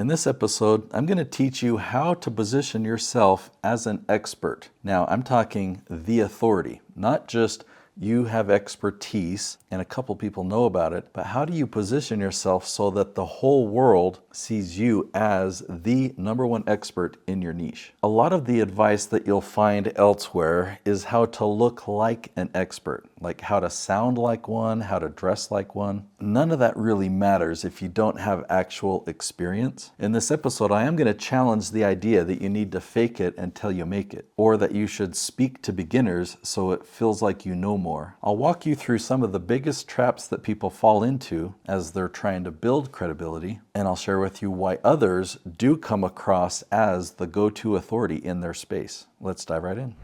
In this episode, I'm going to teach you how to position yourself as an expert. Now, I'm talking the authority, not just you have expertise and a couple people know about it, but how do you position yourself so that the whole world sees you as the number one expert in your niche? A lot of the advice that you'll find elsewhere is how to look like an expert, like how to sound like one, how to dress like one. None of that really matters if you don't have actual experience. In this episode, I am going to challenge the idea that you need to fake it until you make it, or that you should speak to beginners so it feels like you know more. I'll walk you through some of the biggest traps that people fall into as they're trying to build credibility, and I'll share with you why others do come across as the go-to authority in their space. Let's dive right in.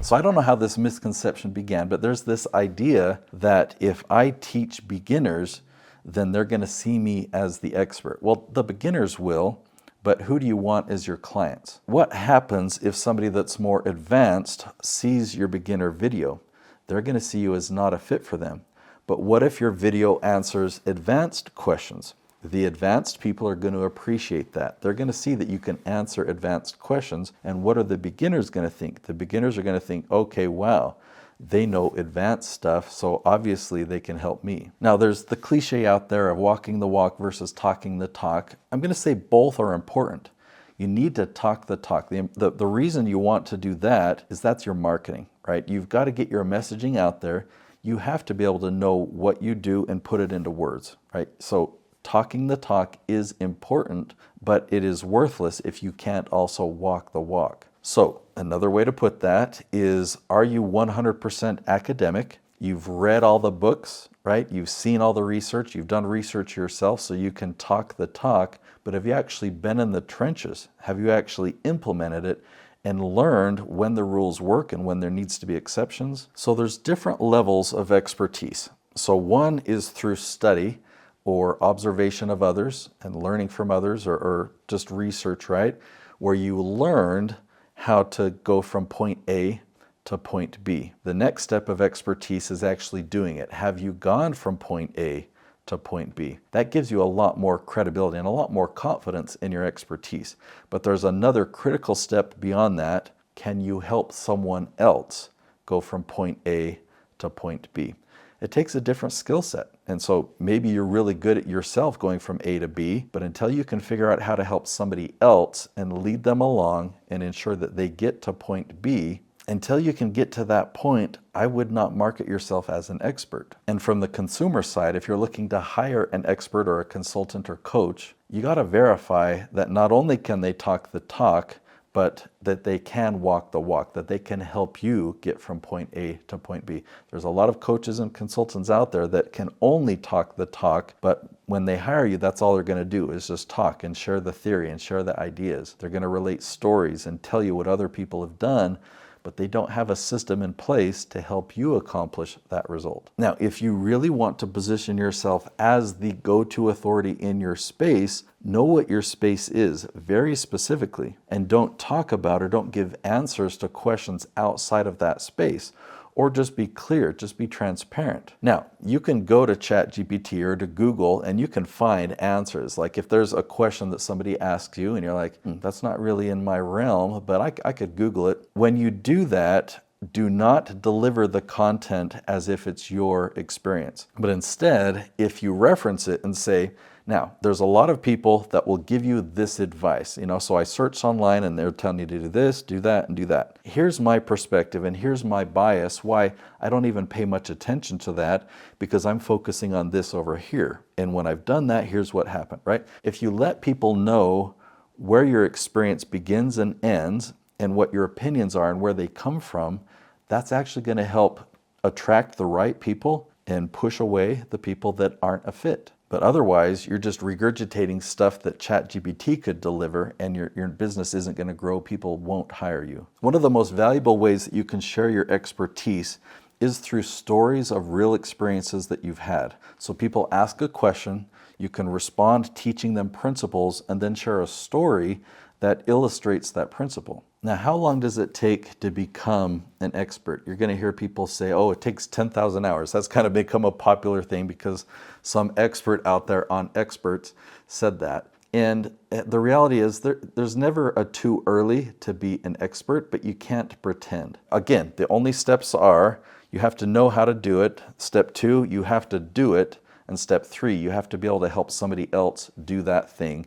So I don't know how this misconception began, but there's this idea that if I teach beginners, then they're going to see me as the expert. Well, the beginners will, but who do you want as your clients? What happens if somebody that's more advanced sees your beginner video? They're going to see you as not a fit for them. But what if your video answers advanced questions? The advanced people are going to appreciate that. They're going to see that you can answer advanced questions. And what are the beginners going to think? The beginners are going to think, okay, wow, they know advanced stuff, so obviously they can help me. Now, there's the cliche out there of walking the walk versus talking the talk. I'm going to say both are important. You need to talk the talk. The reason you want to do that is that's your marketing, right? You've got to get your messaging out there. You have to be able to know what you do and put it into words, right? So talking the talk is important, but it is worthless if you can't also walk the walk. So another way to put that is, are you 100% academic? You've read all the books, right? You've seen all the research. You've done research yourself so you can talk the talk. But have you actually been in the trenches? Have you actually implemented it and learned when the rules work and when there needs to be exceptions? So there's different levels of expertise. So one is through study or observation of others and learning from others, or just research, right? Where you learned how to go from point A to point B. The next step of expertise is actually doing it. Have you gone from point A to point B? That gives you a lot more credibility and a lot more confidence in your expertise. But there's another critical step beyond that. Can you help someone else go from point A to point B? It takes a different skill set. And so maybe you're really good at yourself going from A to B, but until you can figure out how to help somebody else and lead them along and ensure that they get to point B, until you can get to that point, I would not market yourself as an expert. And from the consumer side, if you're looking to hire an expert or a consultant or coach, you got to verify that not only can they talk the talk, but that they can walk the walk, that they can help you get from point A to point B. There's a lot of coaches and consultants out there that can only talk the talk, but when they hire you, that's all they're going to do is just talk and share the theory and share the ideas. They're going to relate stories and tell you what other people have done, but they don't have a system in place to help you accomplish that result. Now, if you really want to position yourself as the go-to authority in your space, know what your space is very specifically, and don't talk about or don't give answers to questions outside of that space. Or just be clear, just be transparent. Now, you can go to ChatGPT or to Google and you can find answers. Like if there's a question that somebody asks you and you're like, that's not really in my realm, but I could Google it. When you do that, do not deliver the content as if it's your experience. But instead, if you reference it and say, now, there's a lot of people that will give you this advice, so I searched online and they're telling you to do this, do that, and do that. Here's my perspective and here's my bias, why I don't even pay much attention to that, because I'm focusing on this over here. And when I've done that, here's what happened, right? If you let people know where your experience begins and ends and what your opinions are and where they come from, that's actually going to help attract the right people and push away the people that aren't a fit. But otherwise, you're just regurgitating stuff that ChatGPT could deliver, and your business isn't going to grow. People won't hire you. One of the most valuable ways that you can share your expertise is through stories of real experiences that you've had. So people ask a question, you can respond teaching them principles, and then share a story that illustrates that principle. Now, how long does it take to become an expert? You're going to hear people say, oh, it takes 10,000 hours. That's kind of become a popular thing because some expert out there on experts said that. And the reality is there's never a too early to be an expert, but you can't pretend. Again, the only steps are you have to know how to do it. Step 2, you have to do it. And step 3, you have to be able to help somebody else do that thing.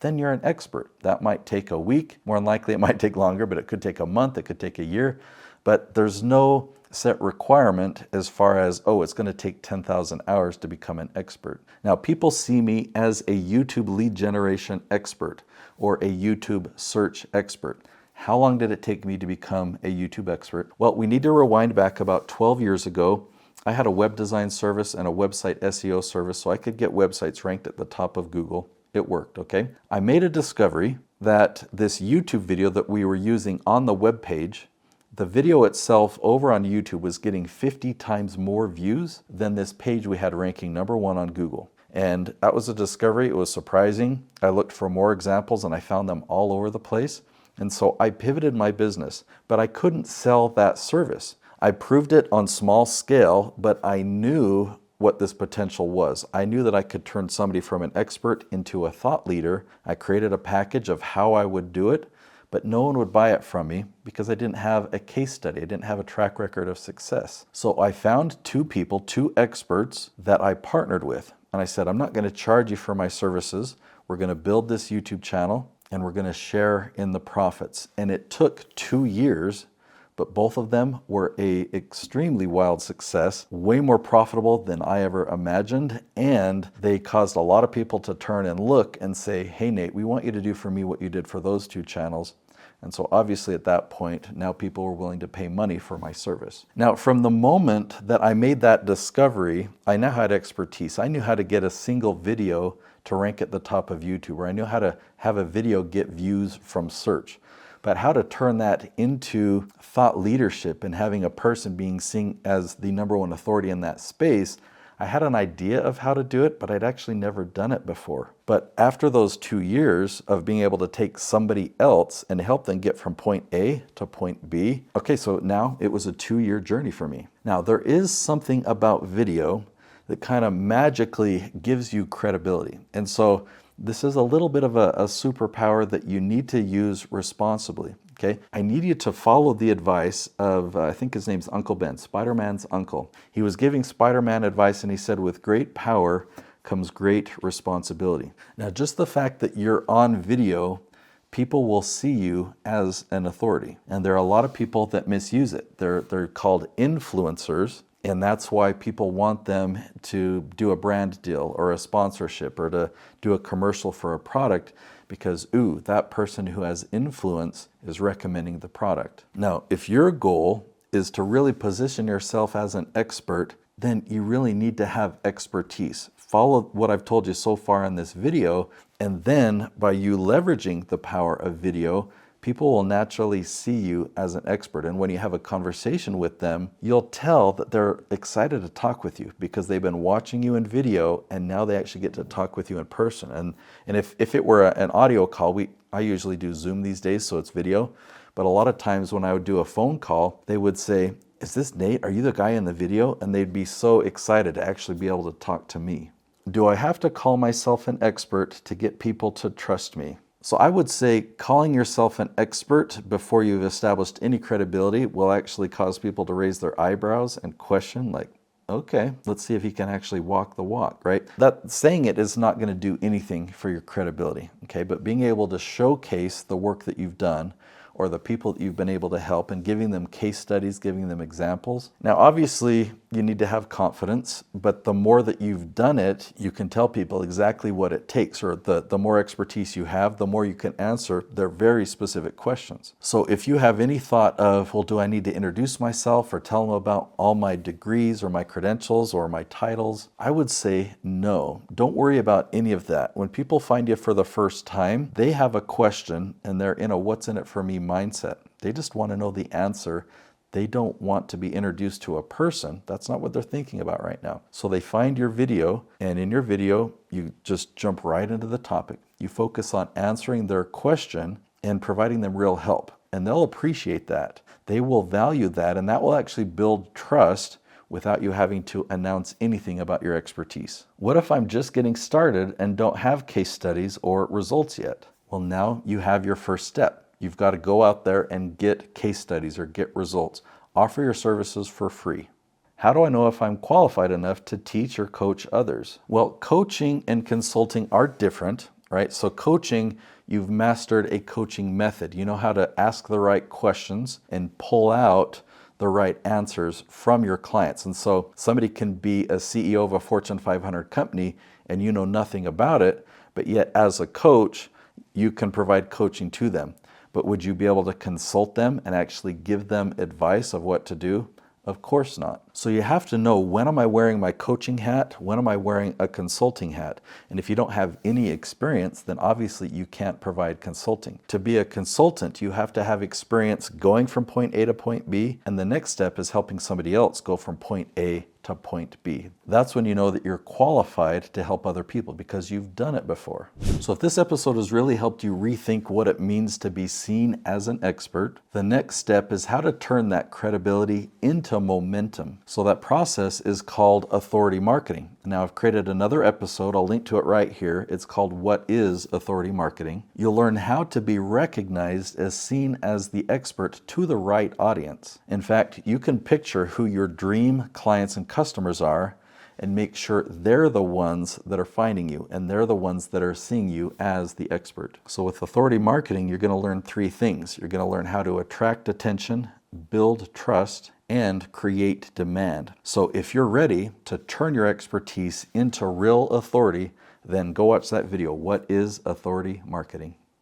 Then you're an expert. That might take a week. More than likely, it might take longer, but it could take a month. It could take a year. But there's no set requirement as far as, oh, it's going to take 10,000 hours to become an expert. Now, people see me as a YouTube lead generation expert or a YouTube search expert. How long did it take me to become a YouTube expert? Well, we need to rewind back about 12 years ago. I had a web design service and a website SEO service, so I could get websites ranked at the top of Google. It worked, okay? I made a discovery that this YouTube video that we were using on the web page, the video itself over on YouTube was getting 50 times more views than this page we had ranking #1 on Google. And that was a discovery. It was surprising. I looked for more examples and I found them all over the place. And so I pivoted my business, but I couldn't sell that service. I proved it on small scale, but I knew what this potential was. I knew that I could turn somebody from an expert into a thought leader. I created a package of how I would do it, but no one would buy it from me because I didn't have a case study. I didn't have a track record of success. So I found 2 people, 2 experts that I partnered with. And I said, I'm not going to charge you for my services. We're going to build this YouTube channel and we're going to share in the profits. And it took 2 years, but both of them were an extremely wild success, way more profitable than I ever imagined. And they caused a lot of people to turn and look and say, hey, Nate, we want you to do for me what you did for those 2 channels. And so obviously at that point, now people were willing to pay money for my service. Now, from the moment that I made that discovery, I now had expertise. I knew how to get a single video to rank at the top of YouTube, or I knew how to have a video get views from search. But how to turn that into thought leadership and having a person being seen as the #1 authority in that space, I had an idea of how to do it, but I'd actually never done it before. But after those 2 years of being able to take somebody else and help them get from point A to point B, okay, so now it was a 2-year journey for me. Now, there is something about video that kind of magically gives you credibility. And so this is a little bit of a superpower that you need to use responsibly, okay? I need you to follow the advice of, I think his name's Uncle Ben, Spider-Man's uncle. He was giving Spider-Man advice and he said, with great power comes great responsibility. Now, just the fact that you're on video, people will see you as an authority. And there are a lot of people that misuse it. They're called influencers. And that's why people want them to do a brand deal or a sponsorship or to do a commercial for a product because, ooh, that person who has influence is recommending the product. Now, if your goal is to really position yourself as an expert, then you really need to have expertise. Follow what I've told you so far in this video, and then by you leveraging the power of video, people will naturally see you as an expert. And when you have a conversation with them, you'll tell that they're excited to talk with you because they've been watching you in video and now they actually get to talk with you in person. And if it were an audio call, I usually do Zoom these days, so it's video. But a lot of times when I would do a phone call, they would say, is this Nate? Are you the guy in the video? And they'd be so excited to actually be able to talk to me. Do I have to call myself an expert to get people to trust me? So I would say calling yourself an expert before you've established any credibility will actually cause people to raise their eyebrows and question, like, okay, let's see if he can actually walk the walk, right? That saying it is not going to do anything for your credibility, okay? But being able to showcase the work that you've done or the people that you've been able to help and giving them case studies, giving them examples. Now, obviously, you need to have confidence, but the more that you've done it, you can tell people exactly what it takes, or the more expertise you have, the more you can answer their very specific questions. So if you have any thought of, well, do I need to introduce myself or tell them about all my degrees or my credentials or my titles? I would say no. Don't worry about any of that. When people find you for the first time, they have a question and they're in a what's in it for me mindset. They just want to know the answer. They don't want to be introduced to a person. That's not what they're thinking about right now. So they find your video, and in your video, you just jump right into the topic. You focus on answering their question and providing them real help. And they'll appreciate that. They will value that, and that will actually build trust without you having to announce anything about your expertise. What if I'm just getting started and don't have case studies or results yet? Well, now you have your first step. You've got to go out there and get case studies or get results. Offer your services for free. How do I know if I'm qualified enough to teach or coach others? Well, coaching and consulting are different, right? So coaching, you've mastered a coaching method. You know how to ask the right questions and pull out the right answers from your clients. And so somebody can be a CEO of a Fortune 500 company and you know nothing about it, but yet as a coach, you can provide coaching to them. But would you be able to consult them and actually give them advice of what to do? Of course not. So you have to know, when am I wearing my coaching hat? When am I wearing a consulting hat? And if you don't have any experience, then obviously you can't provide consulting. To be a consultant, you have to have experience going from point A to point B, and the next step is helping somebody else go from point A to point B. That's when you know that you're qualified to help other people because you've done it before. So if this episode has really helped you rethink what it means to be seen as an expert, the next step is how to turn that credibility into momentum. So that process is called authority marketing. Now I've created another episode, I'll link to it right here. It's called What is Authority Marketing? You'll learn how to be recognized as seen as the expert to the right audience. In fact, you can picture who your dream clients and customers are and make sure they're the ones that are finding you and they're the ones that are seeing you as the expert. So with authority marketing, you're going to learn three things. You're going to learn how to attract attention, build trust, and create demand. So if you're ready to turn your expertise into real authority, then go watch that video. What is authority marketing?